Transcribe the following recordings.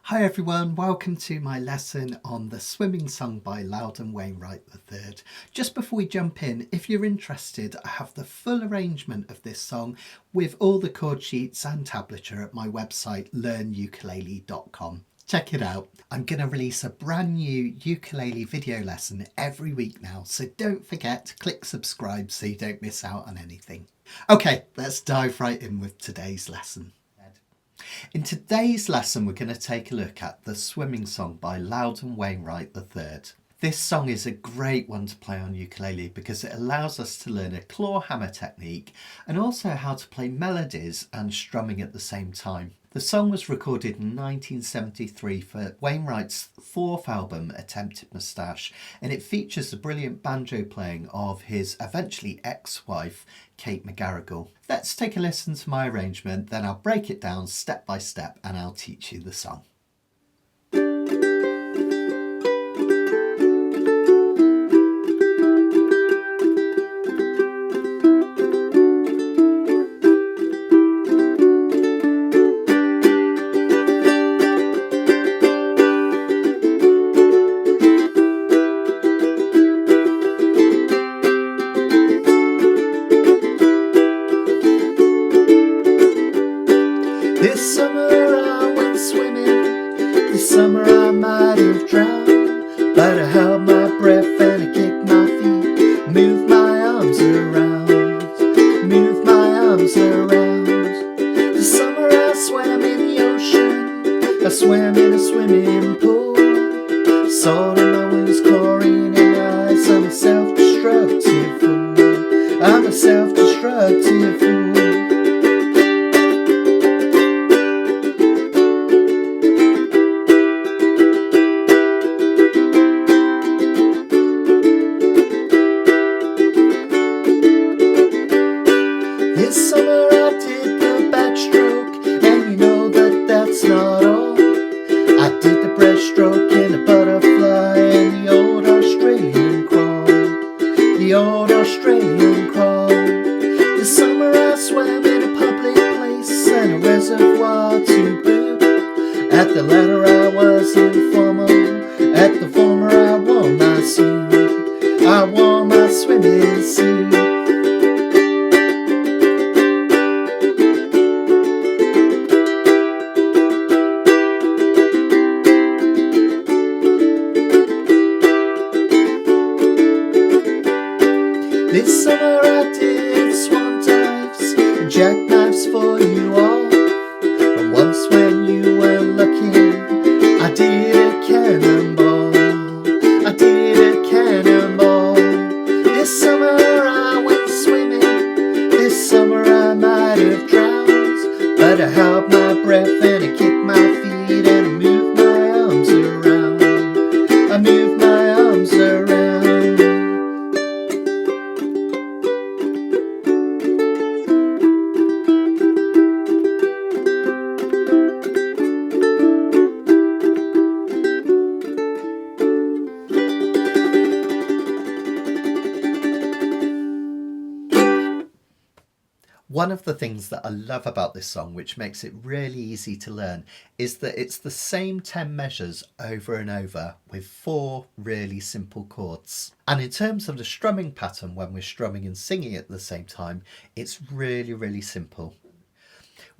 Hi everyone, welcome to my lesson on the swimming song by Loudon Wainwright III. Just before we jump in, if you're interested, I have the full arrangement of this song with all the chord sheets and tablature at my website learnukulele.com. Check it out. I'm going to release a brand new ukulele video lesson every week now, so don't forget to click subscribe so you don't miss out on anything. Okay, let's dive right in with today's lesson. In today's lesson, we're going to take a look at the swimming song by Loudon Wainwright III. This song is a great one to play on ukulele because it allows us to learn a clawhammer technique and also how to play melodies and strumming at the same time. The song was recorded in 1973 for Wainwright's fourth album, Attempted Moustache, and it features the brilliant banjo playing of his eventually ex-wife, Kate McGarrigle. Let's take a listen to my arrangement, then I'll break it down step by step and I'll teach you the song. This summer I went swimming, this summer I might have drowned, but I held my breath and I kicked my feet, moved my arms around, moved my arms around. This summer I swam in the ocean, I swam in a swimming pool, salt in my wounds, chlorine in my eyes. I'm a self-destructive fool, I'm a self-destructive fool. This summer I did the backstroke, and you know that that's not all. I did the breaststroke and the butterfly and the old Australian crawl, the old Australian crawl. This summer I swam in a public place and a reservoir to boot. At the latter I was informal, at the former I wore my suit, I wore my swimming suit. This summer I did swan dives and jackknives for you all. And once when you weren't looking, I did a cannonball, I did a cannonball. This summer I went swimming, this summer I might have drowned, but I held my breath and I kicked my feet and I moved my arms around, I moved my arms around. One of the things that I love about this song, which makes it really easy to learn, is that it's the same 10 measures over and over with 4 really simple chords. And in terms of the strumming pattern, when we're strumming and singing at the same time, it's really, really simple.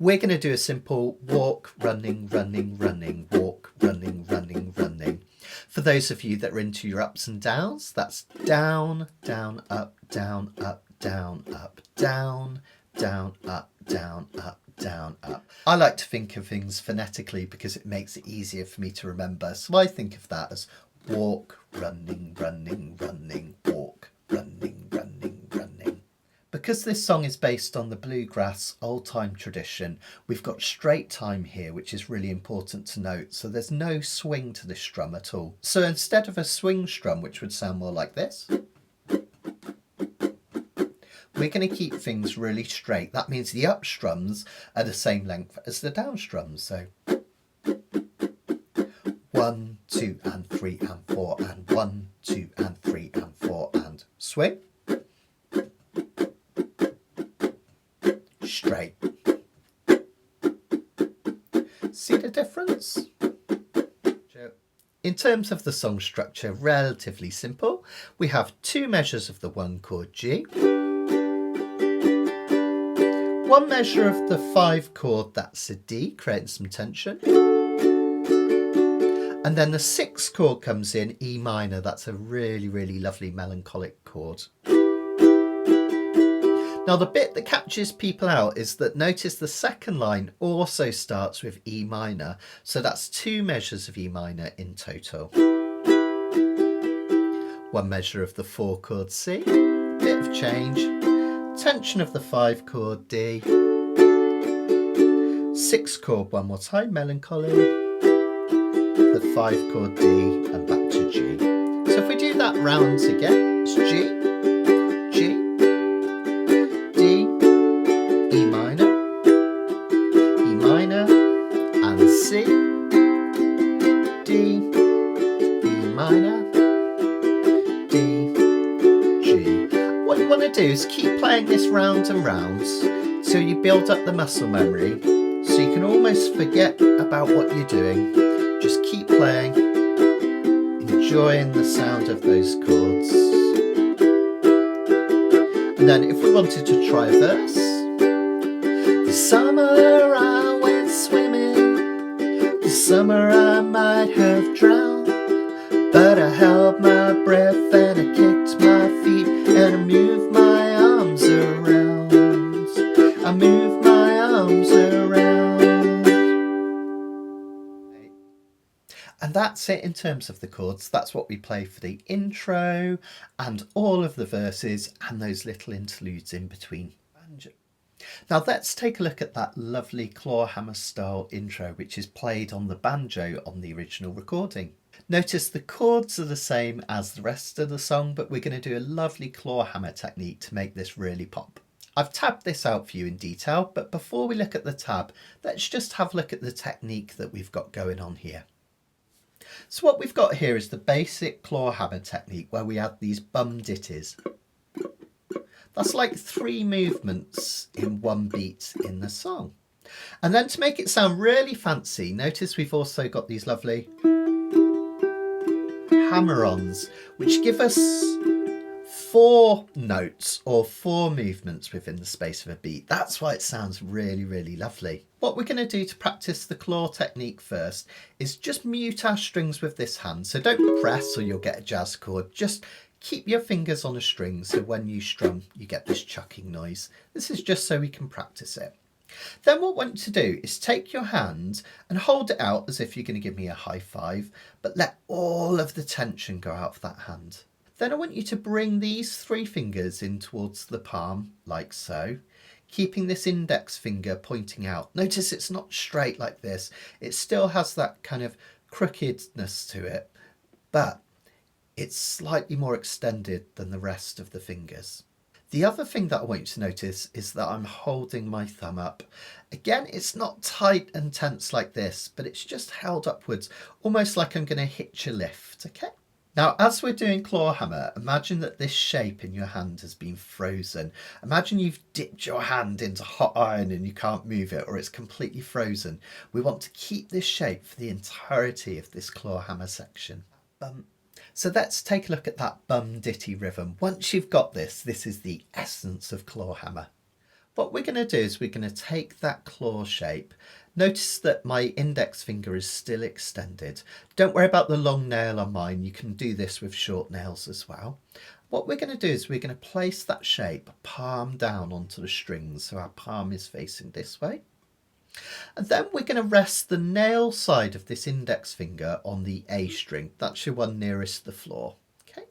We're going to do a simple walk, running, running, running, walk, running, running, running. For those of you that are into your ups and downs, that's down, down, up, down, up, down, up, down, down, up, down, up, down, up. I like to think of things phonetically because it makes it easier for me to remember. So I think of that as walk, running, running, running, walk, running, running, running. Because this song is based on the bluegrass old time tradition, we've got straight time here, which is really important to note. So there's no swing to this strum at all. So instead of a swing strum, which would sound more like this, we're going to keep things really straight. That means the up strums are the same length as the down strums. So 1, 2 and 3 and 4 and 1, 2 and 3 and 4 and swing. Straight. See the difference? In terms of the song structure, relatively simple. We have 2 measures of the 1 chord G, 1 measure of the 5 chord, that's a D, creating some tension. And then the 6th chord comes in, E minor, that's a really, really lovely melancholic chord. Now the bit that catches people out is that notice the second line also starts with E minor, so that's 2 measures of E minor in total. 1 measure of the 4 chord C, bit of change, tension of the 5 chord D, 6th chord one more time, melancholy, the 5 chord D and back to G. So if we do that rounds again, it's G, G, D, E minor, and C, D, E minor, D, G. What you want to do is keep playing this round and round so you build up the muscle memory so you can almost forget about what you're doing. Just keep playing, enjoying the sound of those chords. And then if we wanted to try a verse. The summer I went swimming, the summer I might have drowned, but I held my breath and I kicked my feet and I moved my arms around. I moved my arms around. And that's it in terms of the chords. That's what we play for the intro and all of the verses and those little interludes in between. Now let's take a look at that lovely Clawhammer style intro, which is played on the banjo on the original recording. Notice the chords are the same as the rest of the song, but we're going to do a lovely clawhammer technique to make this really pop. I've tabbed this out for you in detail, but before we look at the tab, let's just have a look at the technique that we've got going on here. So what we've got here is the basic clawhammer technique where we add these bum ditties. That's like 3 movements in 1 beat in the song. And then to make it sound really fancy, notice we've also got these lovely hammer-ons, which give us 4 notes or 4 movements within the space of a beat. That's why it sounds really, really lovely. What we're going to do to practice the claw technique first is just mute our strings with this hand. So don't press or you'll get a jazz chord. Just keep your fingers on a string so when you strum you get this chucking noise. This is just so we can practice it. Then what I want you to do is take your hand and hold it out as if you're going to give me a high five, but let all of the tension go out of that hand. Then I want you to bring these 3 fingers in towards the palm, like so, keeping this index finger pointing out. Notice it's not straight like this. It still has that kind of crookedness to it, but it's slightly more extended than the rest of the fingers. The other thing that I want you to notice is that I'm holding my thumb up. Again, it's not tight and tense like this, but it's just held upwards, almost like I'm going to hitch a lift, okay? Now, as we're doing clawhammer, imagine that this shape in your hand has been frozen. Imagine you've dipped your hand into hot iron and you can't move it, or it's completely frozen. We want to keep this shape for the entirety of this clawhammer section. So let's take a look at that bum ditty rhythm. Once you've got this, this is the essence of clawhammer. What we're going to do is we're going to take that claw shape. Notice that my index finger is still extended. Don't worry about the long nail on mine. You can do this with short nails as well. What we're going to do is we're going to place that shape palm down onto the strings. So our palm is facing this way. And then we're going to rest the nail side of this index finger on the A string. That's your one nearest the floor. Okay.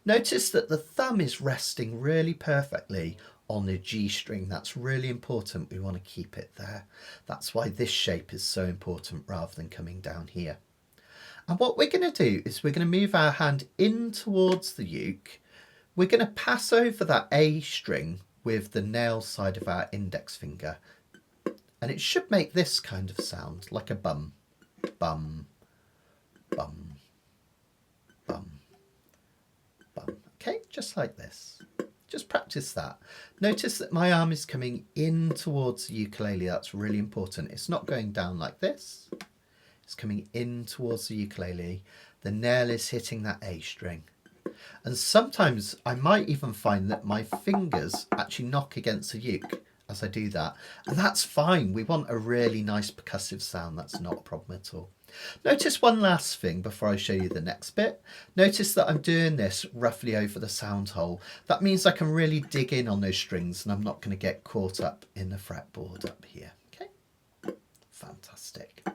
Notice that the thumb is resting really perfectly on the G string. That's really important. We want to keep it there. That's why this shape is so important rather than coming down here. And what we're going to do is we're going to move our hand in towards the uke. We're going to pass over that A string with the nail side of our index finger. And it should make this kind of sound, like a bum, bum, bum, bum, bum. Okay, just like this. Just practice that. Notice that my arm is coming in towards the ukulele. That's really important. It's not going down like this. is coming in towards the ukulele. The nail is hitting that A string. And sometimes I might even find that my fingers actually knock against the uke as I do that. And that's fine. We want a really nice percussive sound. That's not a problem at all. Notice one last thing before I show you the next bit. Notice that I'm doing this roughly over the sound hole. That means I can really dig in on those strings and I'm not going to get caught up in the fretboard up here. Okay, fantastic.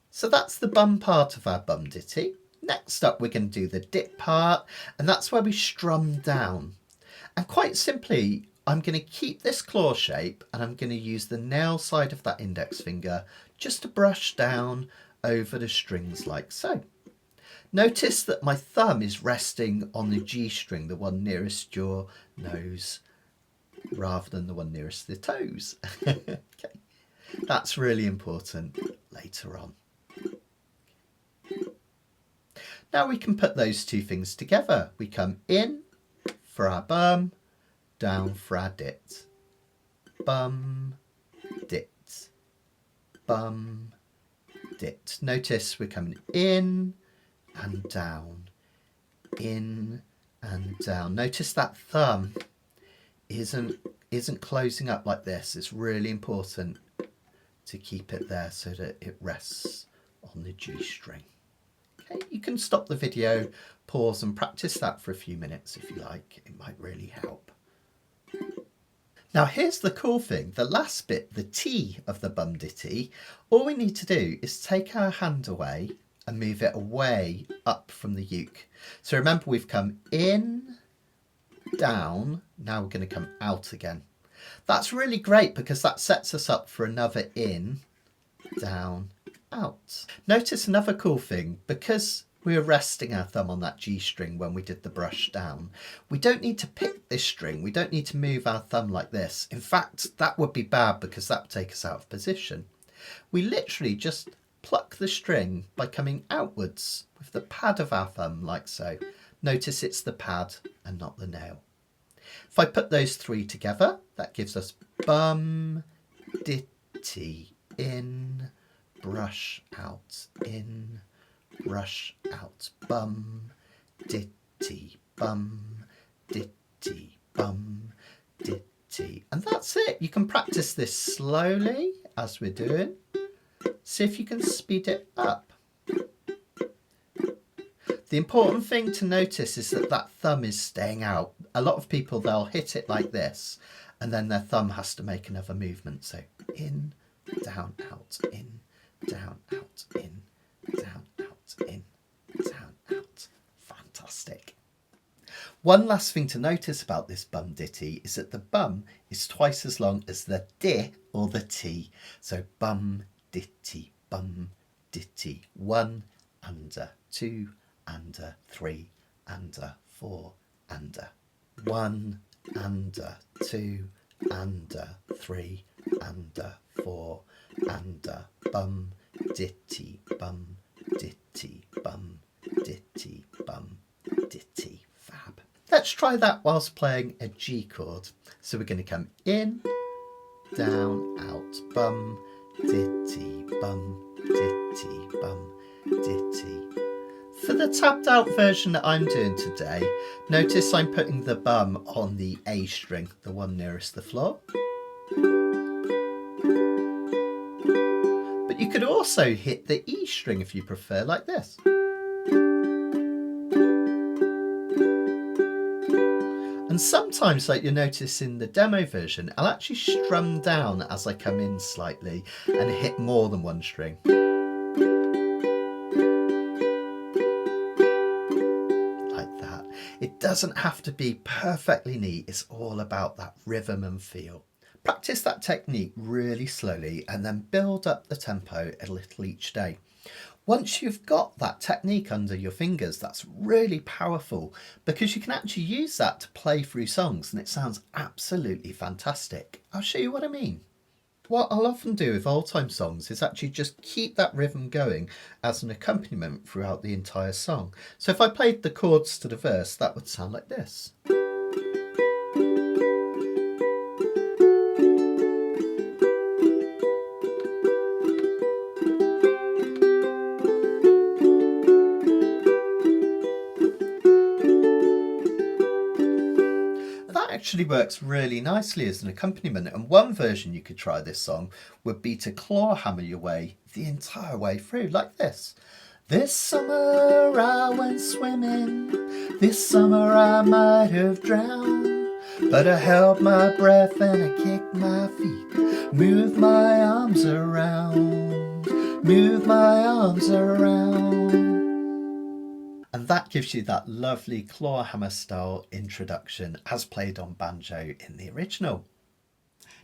So that's the bum part of our bum ditty. Next up, we're going to do the dip part, and that's where we strum down. And quite simply, I'm going to keep this claw shape and I'm going to use the nail side of that index finger just to brush down over the strings like so. Notice that my thumb is resting on the G string, the one nearest your nose, rather than the one nearest the toes. Okay. That's really important later on. Now we can put those two things together. We come in for our bum, down for our dit. Bum, dit, bum, dit. Notice we're coming in and down, in and down. Notice that thumb isn't closing up like this. It's really important to keep it there so that it rests on the G string. Okay, you can stop the video, pause and practice that for a few minutes if you like. It might really help. Now here's the cool thing, the last bit, the T of the bum ditty, all we need to do is take our hand away and move it away up from the uke. So remember, we've come in, down, now we're going to come out again. That's really great because that sets us up for another in, down, out. Notice another cool thing, because we were resting our thumb on that G string when we did the brush down, we don't need to pick this string, we don't need to move our thumb like this. In fact, that would be bad because that would take us out of position. We literally just pluck the string by coming outwards with the pad of our thumb like so. Notice it's the pad and not the nail. If I put those three together, that gives us bum, ditty, in, brush out, in, brush out, bum, ditty, bum, ditty, bum, ditty. And that's it. You can practice this slowly as we're doing. See if you can speed it up. The important thing to notice is that that thumb is staying out. A lot of people, they'll hit it like this and then their thumb has to make another movement. So in, down, out, in, down, out, in, down, out, in, down, out. Fantastic. One last thing to notice about this bum ditty is that the bum is twice as long as the di or the t. So bum, ditty, bum, ditty. 1 under, 2 under, 3 under, 4 under. 1 under, 2 under, 3 under, 4 under. Bum, ditty, bum, ditty, bum, ditty, bum, ditty. Fab. Let's try that whilst playing a G chord. So we're going to come in, down, out, bum, ditty, bum, ditty, bum, ditty. For the tapped out version that I'm doing today, notice I'm putting the bum on the A string, the one nearest the floor. But you could also hit the E string if you prefer, like this. And sometimes, like you'll notice in the demo version, I'll actually strum down as I come in slightly and hit more than one string. Like that. It doesn't have to be perfectly neat, it's all about that rhythm and feel. Practice that technique really slowly and then build up the tempo a little each day. Once you've got that technique under your fingers, that's really powerful because you can actually use that to play through songs and it sounds absolutely fantastic. I'll show you what I mean. What I'll often do with old-time songs is actually just keep that rhythm going as an accompaniment throughout the entire song. So if I played the chords to the verse, that would sound like this. actually works really nicely as an accompaniment, and one version you could try this song would be to clawhammer your way the entire way through, like this. This summer I went swimming, this summer I might have drowned, but I held my breath and I kicked my feet, moved my arms around, moved my arms around. And that gives you that lovely clawhammer style introduction as played on banjo in the original.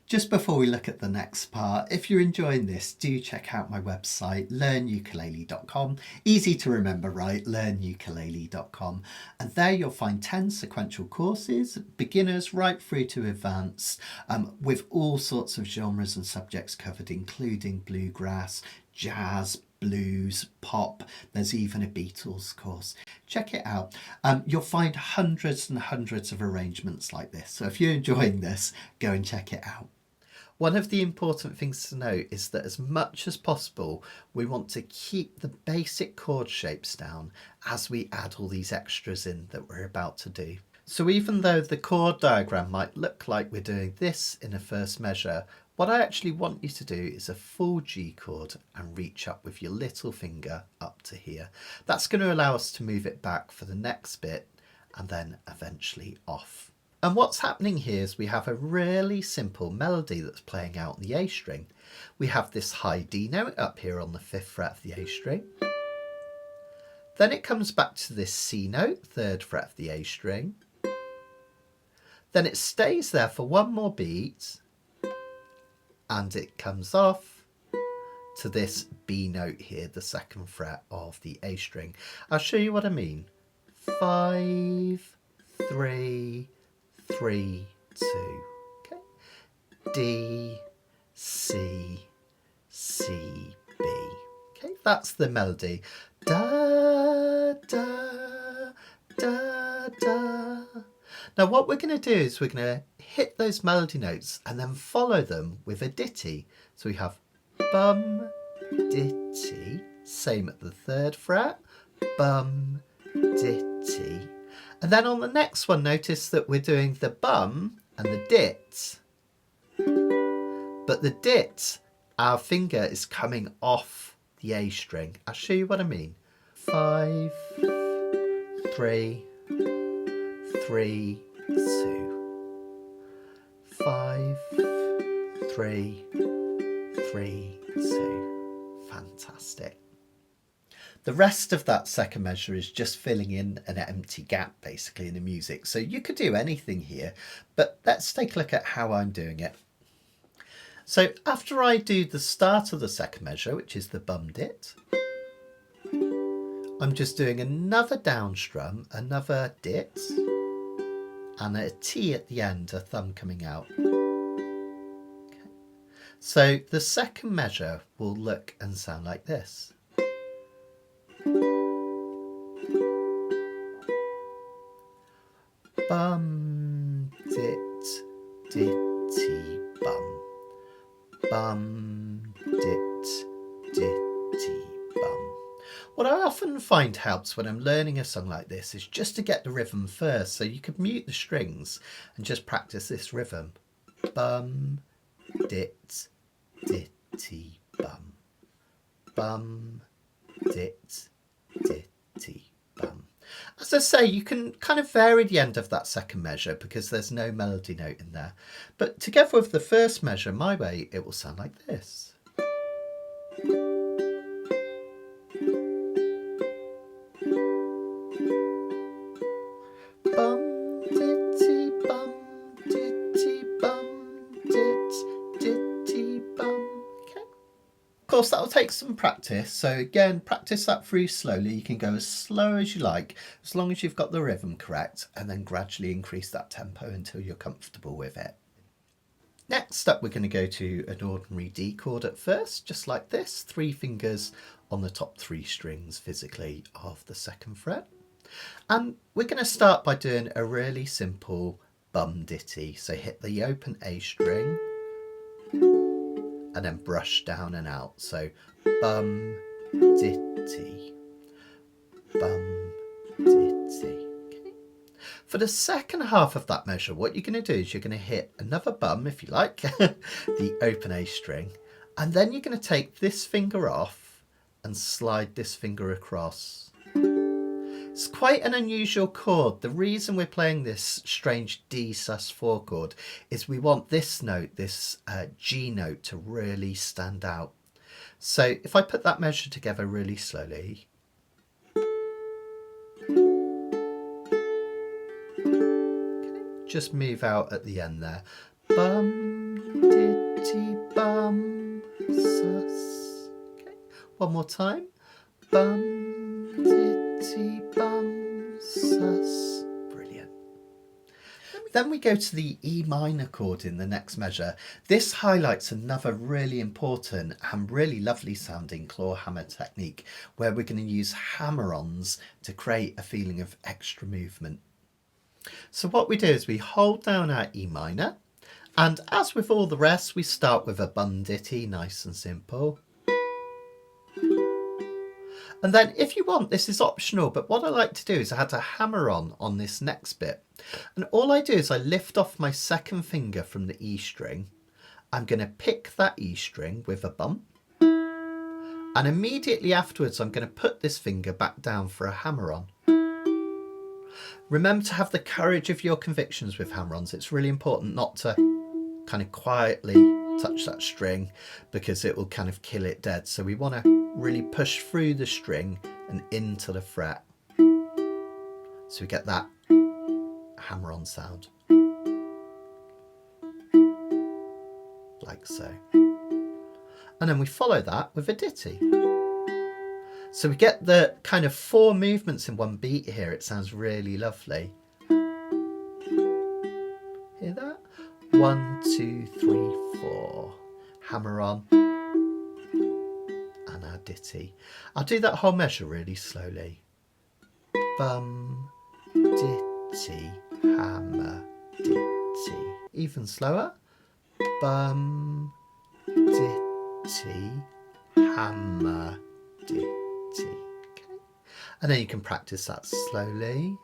Just before we look at the next part, if you're enjoying this, do check out my website, learnukulele.com. Easy to remember, right? learnukulele.com. And there you'll find 10 sequential courses, beginners right through to advanced, with all sorts of genres and subjects covered, including bluegrass, jazz, blues, pop. There's even a Beatles course. Check it out. You'll find hundreds and hundreds of arrangements like this. So if you're enjoying this, go and check it out. One of the important things to note is that as much as possible, we want to keep the basic chord shapes down as we add all these extras in that we're about to do. So even though the chord diagram might look like we're doing this in a first measure, what I actually want you to do is a full G chord and reach up with your little finger up to here. That's going to allow us to move it back for the next bit and then eventually off. And what's happening here is we have a really simple melody that's playing out on the A string. We have this high D note up here on the 5th fret of the A string. Then it comes back to this C note, 3rd fret of the A string. Then it stays there for one more beat, and it comes off to this B note here, the 2nd fret of the A string. I'll show you what I mean. 5, 3, 3, 2. Okay. D, C, C, B. Okay, that's the melody. Da, da, da, da. Now what we're going to do is we're going to hit those melody notes and then follow them with a ditty. So we have bum, ditty, same at the 3rd fret, bum, ditty. And then on the next one, notice that we're doing the bum and the dit. But the dit, our finger is coming off the A string. I'll show you what I mean. 5, 3, 3, 2. 5, 3, 3, 2. Fantastic. The rest of that second measure is just filling in an empty gap basically in the music. So you could do anything here, but let's take a look at how I'm doing it. So after I do the start of the second measure, which is the bum dit, I'm just doing another down strum, another dit, and a T at the end, a thumb coming out. Okay. So the second measure will look and sound like this. Bum, dit, ditty, bum. Bum, dit, ditty, bum. What I often find helps when I'm learning a song like this is just to get the rhythm first, so you could mute the strings and just practice this rhythm. Bum, dit, ditty, bum. Bum, dit, ditty, bum. As I say, you can kind of vary the end of that second measure because there's no melody note in there. But together with the first measure, my way, it will sound like this. Bum, ditty, bum, ditty, bum, dit, ditty, bum. Okay. Of course, that will take some practice. So again, practice that through slowly. You can go as slow as you like, as long as you've got the rhythm correct, and then gradually increase that tempo until you're comfortable with it. Next up, we're going to go to an ordinary D chord at first, just like this, 3 fingers on the top 3 strings physically of the 2nd fret. And we're going to start by doing a really simple bum ditty. So hit the open A string and then brush down and out. So bum, ditty, bum, ditty. Okay. For the second half of that measure, what you're going to do is you're going to hit another bum, if you like, the open A string, and then you're going to take this finger off and slide this finger across. It's quite an unusual chord. The reason we're playing this strange D sus4 chord is we want this note, this G note, to really stand out. So if I put that measure together really slowly, just move out at the end there. Bum, ditty, bum, sus. Okay, one more time. Bum, ditty, bum, sus. Brilliant. Then we go to the E minor chord in the next measure. This highlights another really important and really lovely sounding clawhammer technique where we're going to use hammer-ons to create a feeling of extra movement. So what we do is we hold down our E minor, and as with all the rest, we start with a bum ditty, nice and simple. And then if you want, this is optional, but what I like to do is add a hammer-on this next bit. And all I do is I lift off my second finger from the E string. I'm going to pick that E string with a bump. And immediately afterwards, I'm going to put this finger back down for a hammer-on. Remember to have the courage of your convictions with hammer-ons. It's really important not to kind of quietly touch that string because it will kind of kill it dead. So we want to really push through the string and into the fret. So we get that hammer-on sound. Like so. And then we follow that with a ditty. So we get the kind of 4 movements in one beat here. It sounds really lovely. Hear that? 1, 2, 3, 4. Hammer on. And our ditty. I'll do that whole measure really slowly. Bum, ditty, hammer, ditty. Even slower. Bum, ditty, hammer, ditty. Okay. And then you can practice that slowly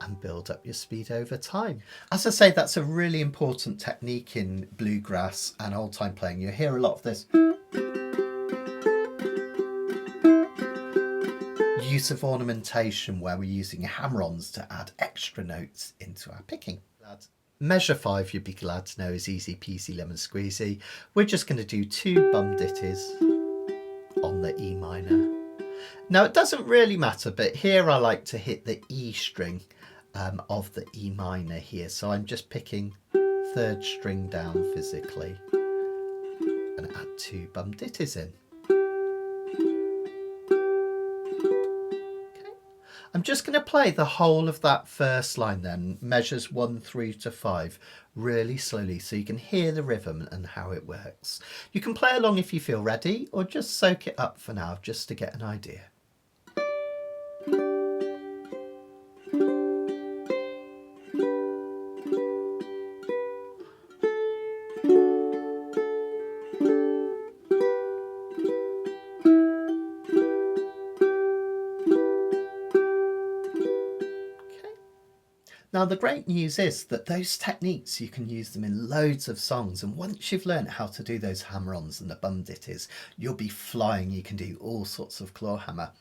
and build up your speed over time. As I say, that's a really important technique in bluegrass and old time playing. You hear a lot of this use of ornamentation where we're using hammer-ons to add extra notes into our picking. Measure 5, you'd be glad to know, is easy peasy lemon squeezy. We're just going to do 2 bum ditties on the E minor. Now it doesn't really matter, but here I like to hit the E string of the E minor here. So I'm just picking 3rd string down physically and add 2 bum ditties in. I'm just going to play the whole of that first line then, measures 1 through to 5, really slowly so you can hear the rhythm and how it works. You can play along if you feel ready, or just soak it up for now just to get an idea. Now the great news is that those techniques, you can use them in loads of songs, and once you've learned how to do those hammer-ons and the bum ditties, you'll be flying. You can do all sorts of clawhammer.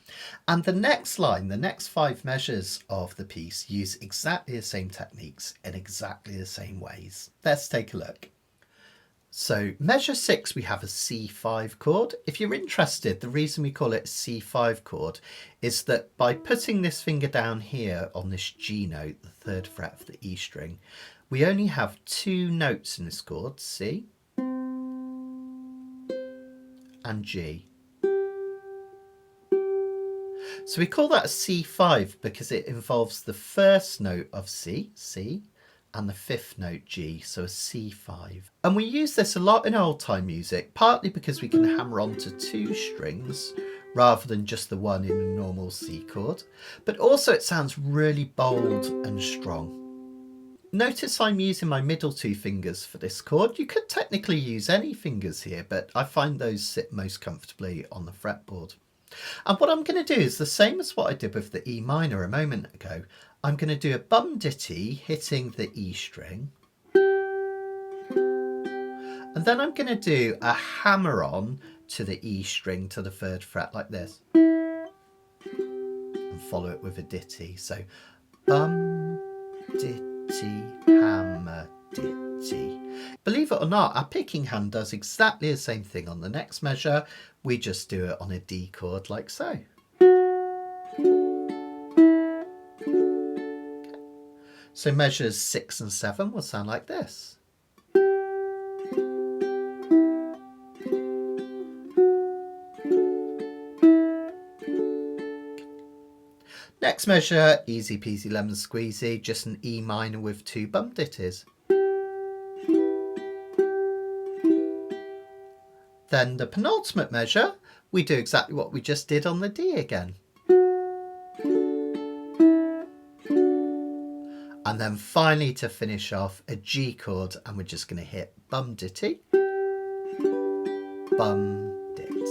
And the next line, the next 5 measures of the piece use exactly the same techniques in exactly the same ways. Let's take a look. So measure 6, we have a C5 chord. If you're interested, the reason we call it C5 chord is that by putting this finger down here on this G note, the 3rd fret of the E string, we only have 2 notes in this chord, C and G. So we call that a C5 because it involves the first note of C, and the 5th note G, so a C5. And we use this a lot in old time music, partly because we can hammer onto 2 strings rather than just the one in a normal C chord, but also it sounds really bold and strong. Notice I'm using my middle 2 fingers for this chord. You could technically use any fingers here, but I find those sit most comfortably on the fretboard. And what I'm going to do is the same as what I did with the E minor a moment ago. I'm going to do a bum ditty hitting the E string. And then I'm going to do a hammer on to the E string to the 3rd fret like this. And follow it with a ditty. So bum, ditty, hammer, ditty. Believe it or not, our picking hand does exactly the same thing on the next measure. We just do it on a D chord like so. Okay. So measures 6 and 7 will sound like this. Next measure, easy peasy lemon squeezy, just an E minor with 2 bum ditties. Then the penultimate measure, we do exactly what we just did on the D again. And then finally to finish off a G chord, and we're just going to hit bum ditty, bum dit.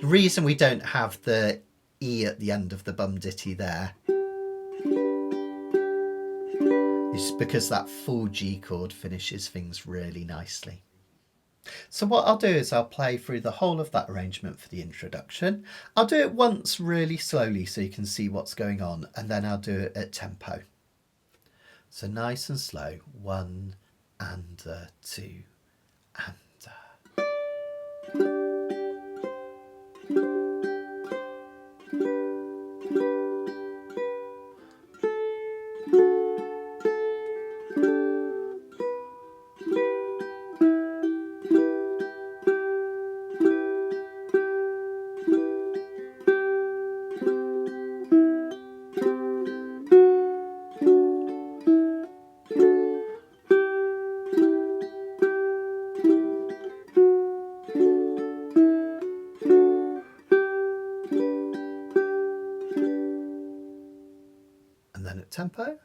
The reason we don't have the E at the end of the bum ditty there is because that full G chord finishes things really nicely. So what I'll do is I'll play through the whole of that arrangement for the introduction. I'll do it once really slowly so you can see what's going on, and then I'll do it at tempo. So nice and slow, 1 and 2 and then at tempo.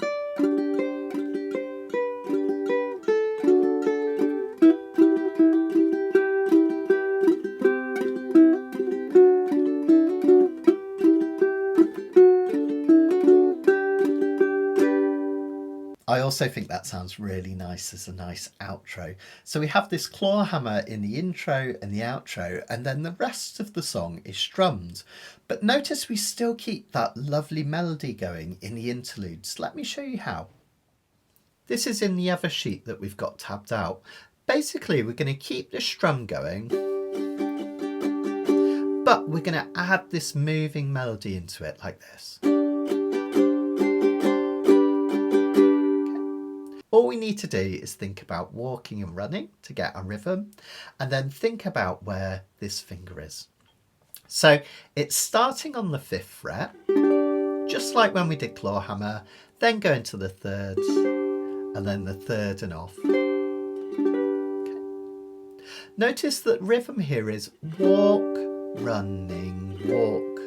I also think that sounds really nice as a nice outro. So we have this clawhammer in the intro and the outro, and then the rest of the song is strummed. But notice we still keep that lovely melody going in the interludes. Let me show you how. This is in the other sheet that we've got tabbed out. Basically, we're going to keep the strum going, but we're going to add this moving melody into it like this. All we need to do is think about walking and running to get a rhythm, and then think about where this finger is. So it's starting on the 5th fret, just like when we did clawhammer, then going to the 3rd, and then the 3rd and off. Okay. Notice that rhythm here is walk, running, walk,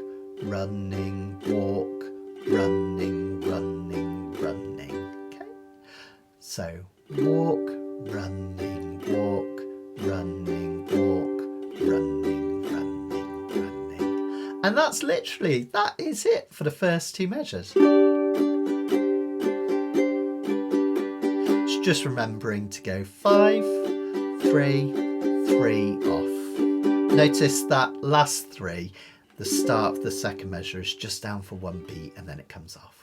running, walk, running, running, running. So walk, running, walk, running, walk, running, running, running. And that's literally, that is it for the first 2 measures. It's just remembering to go 5, 3, 3 off. Notice that last 3, the start of the 2nd measure is just down for 1 beat and then it comes off.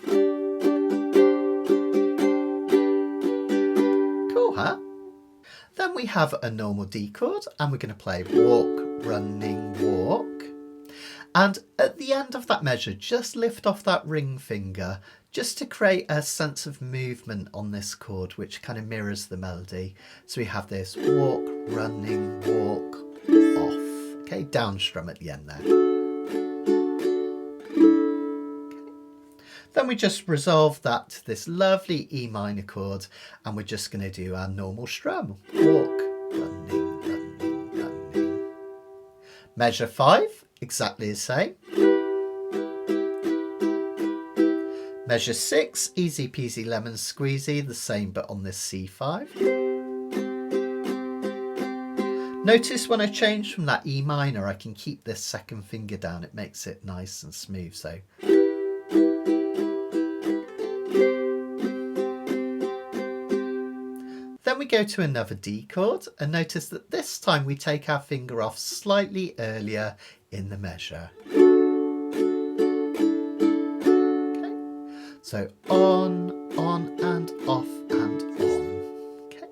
Then we have a normal D chord, and we're going to play walk, running, walk. And at the end of that measure, just lift off that ring finger just to create a sense of movement on this chord, which kind of mirrors the melody. So we have this walk, running, walk, off. Okay, down strum at the end there. Then we just resolve that to this lovely E minor chord, and we're just going to do our normal strum. Walk, running, running, running. Measure 5, exactly the same. Measure 6, easy peasy lemon squeezy, the same but on this C5. Notice when I change from that E minor, I can keep this second finger down. It makes it nice and smooth. So then we go to another D chord, and notice that this time we take our finger off slightly earlier in the measure. Okay. So on and off and on. Okay.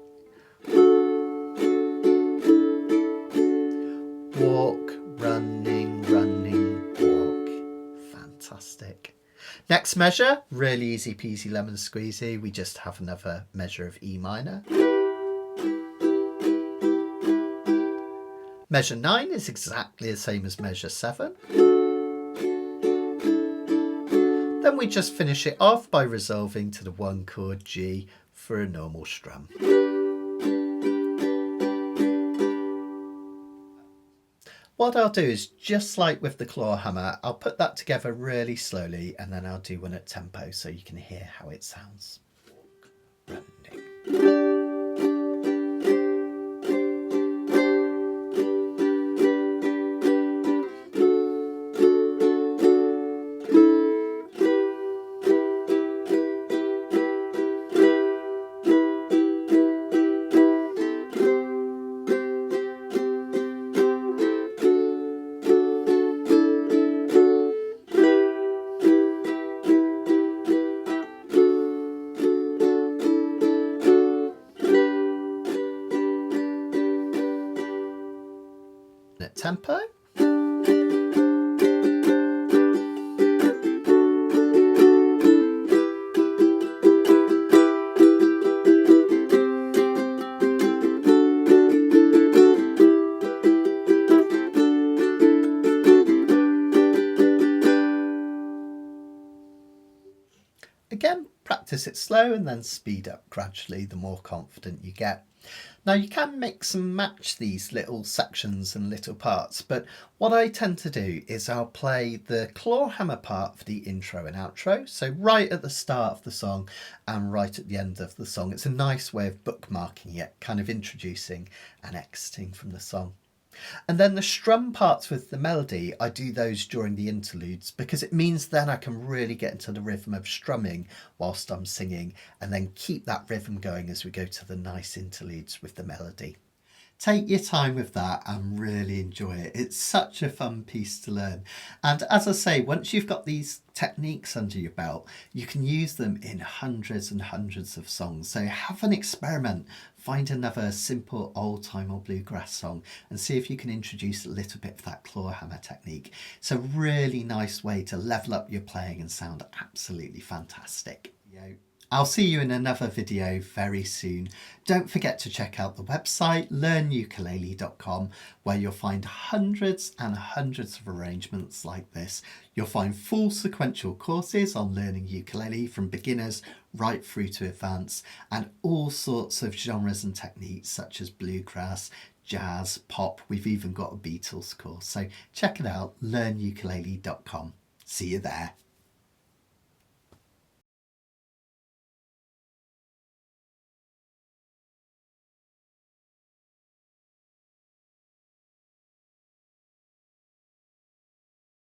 Walk, running, walk. Fantastic. Next measure, really easy peasy lemon squeezy. We just have another measure of E minor. Measure 9 is exactly the same as measure 7. Then we just finish it off by resolving to the 1 chord G for a normal strum. What I'll do is, just like with the Clawhammer, I'll put that together really slowly and then I'll do one at tempo so you can hear how it sounds. Running. At tempo. Again, practice it slow and then speed up gradually the more confident you get. Now you can mix and match these little sections and little parts, but what I tend to do is I'll play the Clawhammer part for the intro and outro, so right at the start of the song and right at the end of the song. It's a nice way of bookmarking it, kind of introducing and exiting from the song. And then the strum parts with the melody, I do those during the interludes because it means then I can really get into the rhythm of strumming whilst I'm singing and then keep that rhythm going as we go to the nice interludes with the melody. Take your time with that and really enjoy it. It's such a fun piece to learn. And as I say, once you've got these techniques under your belt, you can use them in hundreds and hundreds of songs. So have an experiment. Find another simple old time or bluegrass song and see if you can introduce a little bit of that Clawhammer technique. It's a really nice way to level up your playing and sound absolutely fantastic. I'll see you in another video very soon. Don't forget to check out the website learnukulele.com, where you'll find hundreds and hundreds of arrangements like this. You'll find full sequential courses on learning ukulele from beginners right through to advanced, and all sorts of genres and techniques such as bluegrass, jazz, pop. We've even got a Beatles course. So check it out, learnukulele.com. See you there.